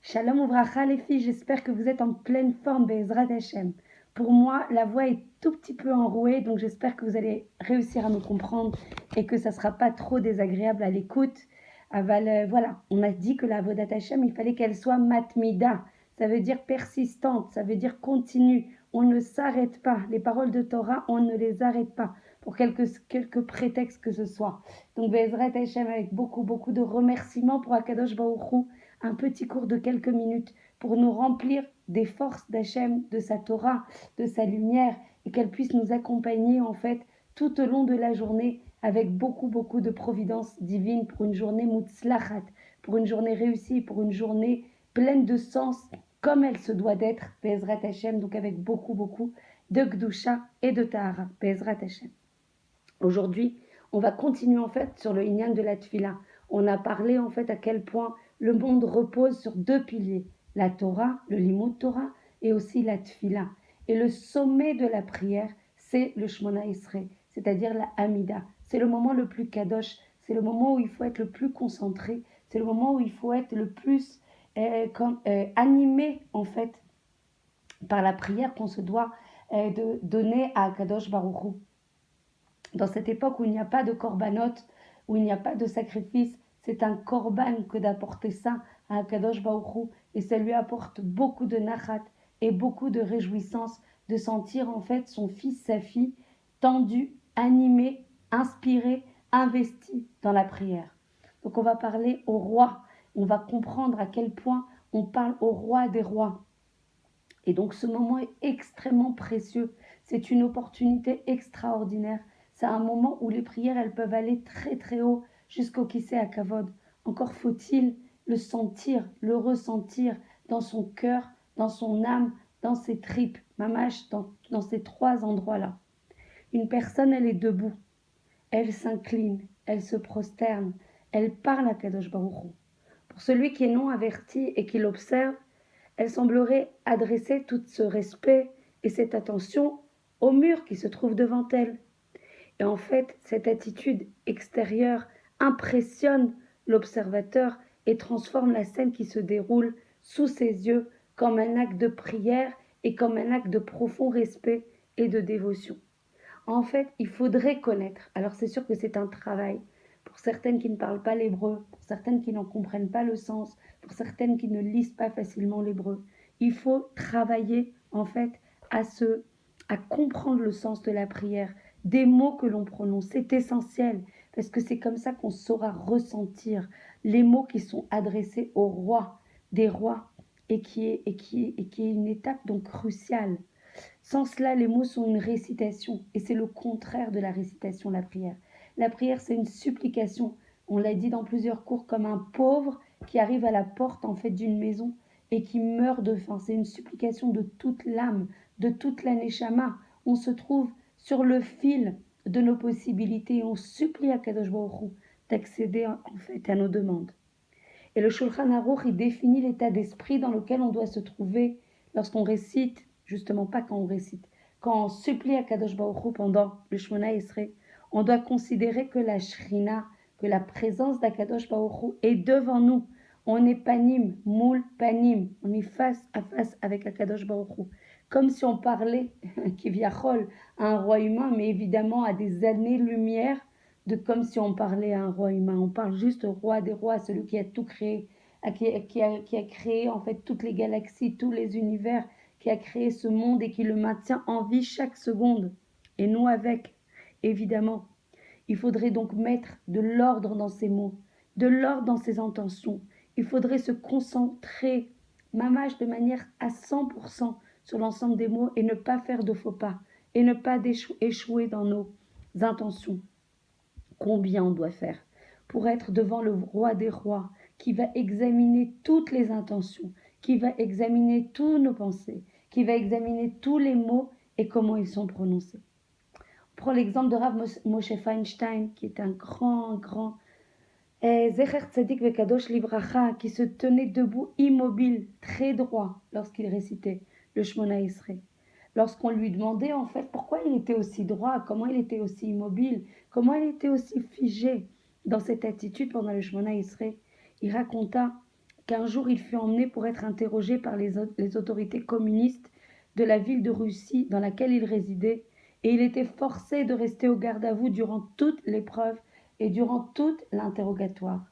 Shalom Ouvracha les filles, j'espère que vous êtes en pleine forme, Be'ezrat Hashem. Pour moi, la voix est tout petit peu enrouée, donc j'espère que vous allez réussir à me comprendre et que ça ne sera pas trop désagréable à l'écoute. Voilà, on a dit que la Avodat Hashem, il fallait qu'elle soit matmida, ça veut dire persistante, ça veut dire continue. On ne s'arrête pas, les paroles de Torah, on ne les arrête pas pour quelques prétextes que ce soit. Donc Be'ezrat Hashem avec beaucoup de remerciements pour Akadosh Baruch Hu, un petit cours de quelques minutes pour nous remplir des forces d'Hachem, de sa Torah, de sa lumière, et qu'elle puisse nous accompagner en fait tout au long de la journée avec beaucoup de providence divine pour une journée mutzlachat, pour une journée réussie, pour une journée pleine de sens comme elle se doit d'être, Be'ezrat Hashem, donc avec beaucoup de Gdusha et de Tahara, Be'ezrat Hashem. Aujourd'hui, on va continuer en fait sur le Inyan de la Tfila. On a parlé en fait à quel point le monde repose sur deux piliers, la Torah, le Limud Torah, et aussi la Tfila. Et le sommet de la prière, c'est le Shmona Esrei, c'est-à-dire la Hamida. C'est le moment le plus kadosh, c'est le moment où il faut être le plus concentré, c'est le moment où il faut être le plus animé en fait par la prière qu'on se doit de donner à Kadosh Baruch Hu. Dans cette époque où il n'y a pas de korbanot, où il n'y a pas de sacrifice, c'est un korban que d'apporter ça à Akadosh Baruch Hu, et ça lui apporte beaucoup de nachat et beaucoup de réjouissance de sentir en fait son fils, sa fille, tendu, animé, inspiré, investi dans la prière. Donc on va parler au roi, on va comprendre à quel point on parle au roi des rois. Et donc ce moment est extrêmement précieux, c'est une opportunité extraordinaire. C'est un moment où les prières, elles peuvent aller très haut jusqu'au Kisei HaKavod. Encore faut-il le sentir, le ressentir dans son cœur, dans son âme, dans ses tripes, mamash, dans ces trois endroits-là. Une personne, elle est debout, elle s'incline, elle se prosterne, elle parle à Kadosh Baruch Hu. Pour celui qui est non averti et qui l'observe, elle semblerait adresser tout ce respect et cette attention au mur qui se trouve devant elle. Et en fait, cette attitude extérieure impressionne l'observateur et transforme la scène qui se déroule sous ses yeux comme un acte de prière et comme un acte de profond respect et de dévotion. En fait, il faudrait connaître, alors c'est sûr que c'est un travail, pour certaines qui ne parlent pas l'hébreu, pour certaines qui n'en comprennent pas le sens, pour certaines qui ne lisent pas facilement l'hébreu, il faut travailler en fait à comprendre le sens de la prière, des mots que l'on prononce, c'est essentiel, parce que c'est comme ça qu'on saura ressentir les mots qui sont adressés au roi, des rois, et qui est une étape donc cruciale. Sans cela, les mots sont une récitation, et c'est le contraire de la récitation, la prière. La prière, c'est une supplication. On l'a dit dans plusieurs cours, comme un pauvre qui arrive à la porte en fait d'une maison et qui meurt de faim. C'est une supplication de toute l'âme, de toute la neshama. On se trouve sur le fil de nos possibilités et on supplie à Kadosh Baruch Hu d'accéder en fait à nos demandes. Et le Shulchan Aruch, il définit l'état d'esprit dans lequel on doit se trouver lorsqu'on récite, justement pas quand on récite, quand on supplie à Kadosh Baruch Hu pendant le Shmona Esrei, on doit considérer que la Shrina, que la présence d'Akadosh Baruch Hu est devant nous. On est panim, moul panim, on est face à face avec Akadosh Baruch Hu. Comme si on parlait, Kivyachol, à un roi humain, mais évidemment à des années-lumière de comme si on parlait à un roi humain. On parle juste au roi des rois, celui qui a tout créé, qui a créé en fait toutes les galaxies, tous les univers, qui a créé ce monde et qui le maintient en vie chaque seconde. Et nous avec, évidemment. Il faudrait donc mettre de l'ordre dans ces mots, de l'ordre dans ses intentions. Il faudrait se concentrer, mamache, de manière à 100% sur l'ensemble des mots et ne pas faire de faux pas et ne pas échouer dans nos intentions. Combien on doit faire pour être devant le roi des rois qui va examiner toutes les intentions, qui va examiner toutes nos pensées, qui va examiner tous les mots et comment ils sont prononcés. On prend l'exemple de Rav Moshe Feinstein, qui est un grand Zecher Tzadik Vekadosh Livracha, qui se tenait debout immobile, très droit, lorsqu'il récitait le Shmona Esrei. Lorsqu'on lui demandait en fait pourquoi il était aussi droit, comment il était aussi immobile, comment il était aussi figé dans cette attitude pendant le Shmona Esrei, il raconta qu'un jour il fut emmené pour être interrogé par les autorités communistes de la ville de Russie dans laquelle il résidait, et il était forcé de rester au garde à vous durant toute l'épreuve et durant tout l'interrogatoire.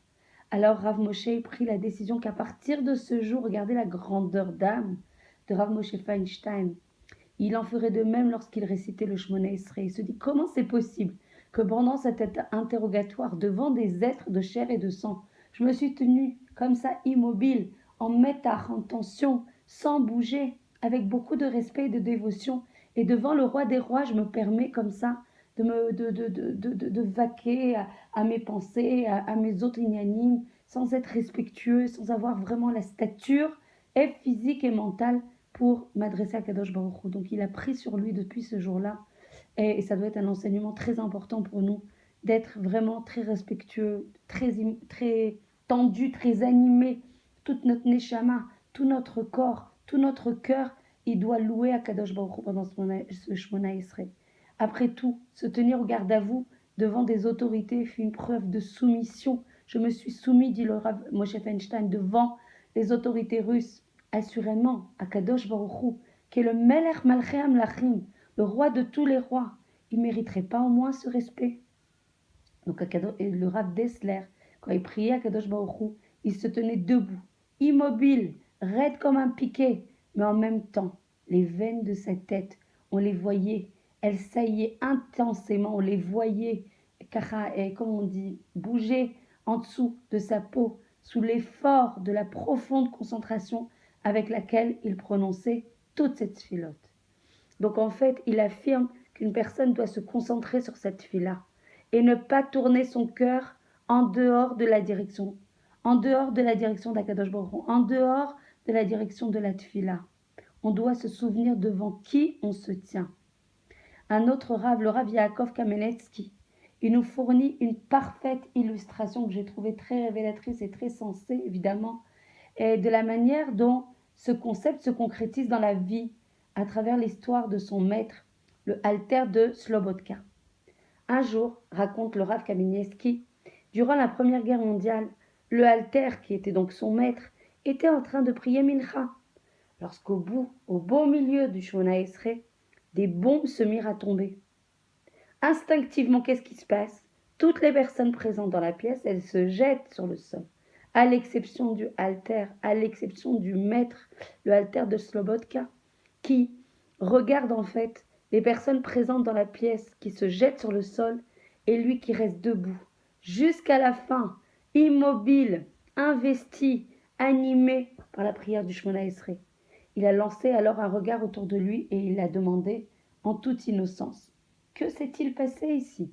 Alors Rav Moshe prit la décision qu'à partir de ce jour, regardez la grandeur d'âme de Rav Moshe Feinstein, il en ferait de même lorsqu'il récitait le Shmona Esrei. Il se dit comment c'est possible que pendant cet interrogatoire devant des êtres de chair et de sang, je me suis tenue comme ça immobile, en métar, en tension, sans bouger, avec beaucoup de respect et de dévotion. Et devant le roi des rois, je me permets comme ça de vaquer à mes pensées, à mes autres ignanimes, sans être respectueux, sans avoir vraiment la stature et physique et mentale pour m'adresser à Kadosh Baruch Hu. Donc il a pris sur lui depuis ce jour-là, et ça doit être un enseignement très important pour nous, d'être vraiment très respectueux, très tendu, très animé. Toute notre neshama, tout notre corps, tout notre cœur, il doit louer à Kadosh Baruch Hu pendant ce Shmona Esrei. Après tout, se tenir au garde à vous devant des autorités fut une preuve de soumission. Je me suis soumis, dit le Rav Moshe Feinstein, devant les autorités russes, assurément, à Kadosh Baruch Hu, qui est le Melech Malchei Amlachim, le roi de tous les rois. Il ne mériterait pas au moins ce respect? Donc le Rav Dessler, quand il priait à Kadosh Baruch Hu, il se tenait debout, immobile, raide comme un piquet, mais en même temps, les veines de sa tête, on les voyait, elles saillaient intensément, on les voyait, comme on dit, bouger en dessous de sa peau, sous l'effort de la profonde concentration avec laquelle il prononçait toute cette filote. Donc en fait, il affirme qu'une personne doit se concentrer sur cette fila et ne pas tourner son cœur en dehors de la direction, d'Akadosh Baruch Hu, en dehors de la direction de la tfila. On doit se souvenir devant qui on se tient. Un autre Rav, le Rav Yaakov Kamenetsky, il nous fournit une parfaite illustration que j'ai trouvée très révélatrice et très sensée, évidemment, et de la manière dont ce concept se concrétise dans la vie à travers l'histoire de son maître, le Alter de Slobodka. Un jour, raconte le Rav Kamenetsky, durant la Première Guerre mondiale, le Alter, qui était donc son maître, était en train de prier Mincha. Lorsqu'au beau milieu du Shmona Esrei, des bombes se mirent à tomber. Instinctivement, qu'est-ce qui se passe? Toutes les personnes présentes dans la pièce, elles se jettent sur le sol, à l'exception du Alter, à l'exception du maître, le Alter de Slobodka, qui regarde en fait les personnes présentes dans la pièce qui se jettent sur le sol et lui qui reste debout, jusqu'à la fin, immobile, investi, animé par la prière du Shmona Esrei. Il a lancé alors un regard autour de lui et il a demandé, en toute innocence, que s'est-il passé ici?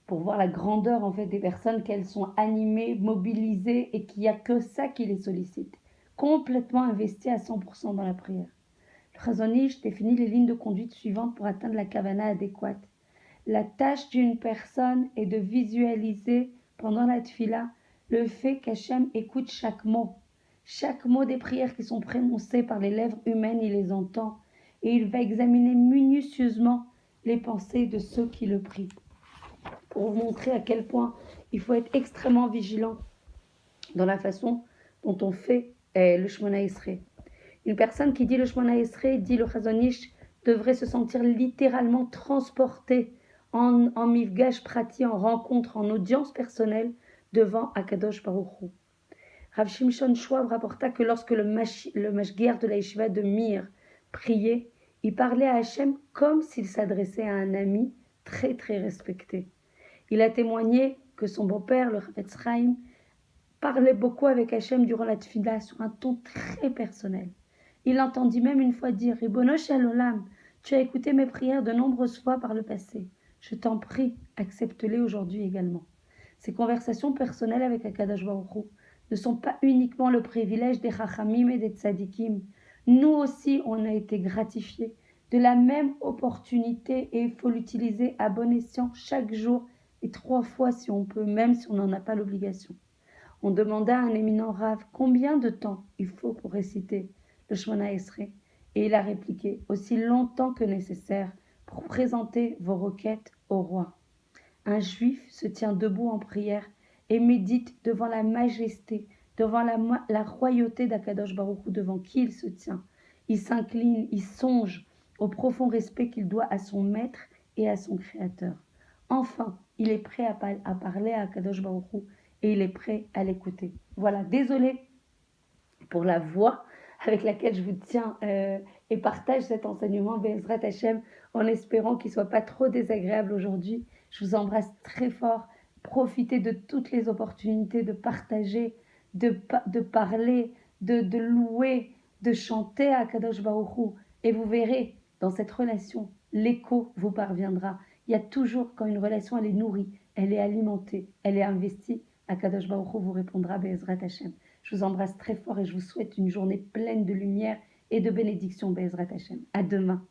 Pour voir la grandeur en fait des personnes, qu'elles sont animées, mobilisées et qu'il n'y a que ça qui les sollicite, complètement investies à 100% dans la prière. Le Chazon Ish définit les lignes de conduite suivantes pour atteindre la kavana adéquate. La tâche d'une personne est de visualiser pendant la tfila le fait qu'Hachem écoute chaque mot. Chaque mot des prières qui sont prononcées par les lèvres humaines, il les entend et il va examiner minutieusement les pensées de ceux qui le prient. Pour vous montrer à quel point il faut être extrêmement vigilant dans la façon dont on fait le Shmona Esrei. Une personne qui dit le Shmona Esrei, dit le Chazon Ish, devrait se sentir littéralement transportée en mifgash prati, en rencontre, en audience personnelle devant Akadosh Baruch Hu. Rav Shimshon Schwab rapporta que lorsque le mashgiach de la yeshiva de Mir priait, il parlait à Hachem comme s'il s'adressait à un ami très très respecté. Il a témoigné que son beau-père, le Rav Chaim, parlait beaucoup avec Hachem durant la tfila sur un ton très personnel. Il entendit même une fois dire « Ribono shel olam, tu as écouté mes prières de nombreuses fois par le passé. Je t'en prie, accepte-les aujourd'hui également. » Ces conversations personnelles avec Akadosh Baruch Hu ne sont pas uniquement le privilège des Chachamim et des Tzadikim. Nous aussi, on a été gratifiés de la même opportunité et il faut l'utiliser à bon escient chaque jour et 3 fois si on peut, même si on n'en a pas l'obligation. On demanda à un éminent Rav combien de temps il faut pour réciter le Shmona Esrei et il a répliqué aussi longtemps que nécessaire pour présenter vos requêtes au roi. Un juif se tient debout en prière et médite devant la majesté devant la royauté d'Akadosh Baruch Hu, devant qui il se tient. Il s'incline, il songe au profond respect qu'il doit à son maître et à son créateur. Enfin, il est prêt à parler à Akadosh Baruch Hu et il est prêt à l'écouter. Voilà, désolé pour la voix avec laquelle je vous tiens et partage cet enseignement Be'ezrat Hashem, en espérant qu'il ne soit pas trop désagréable aujourd'hui. Je vous embrasse très fort. Profitez de toutes les opportunités de partager, de parler, de louer, de chanter à Kadosh Baruch Hu. Et vous verrez, dans cette relation, l'écho vous parviendra. Il y a toujours, quand une relation elle est nourrie, elle est alimentée, elle est investie, Akadosh Baruch Hu vous répondra Be'ezrat Hashem. Je vous embrasse très fort et je vous souhaite une journée pleine de lumière et de bénédictions Be'ezrat Hashem. À demain.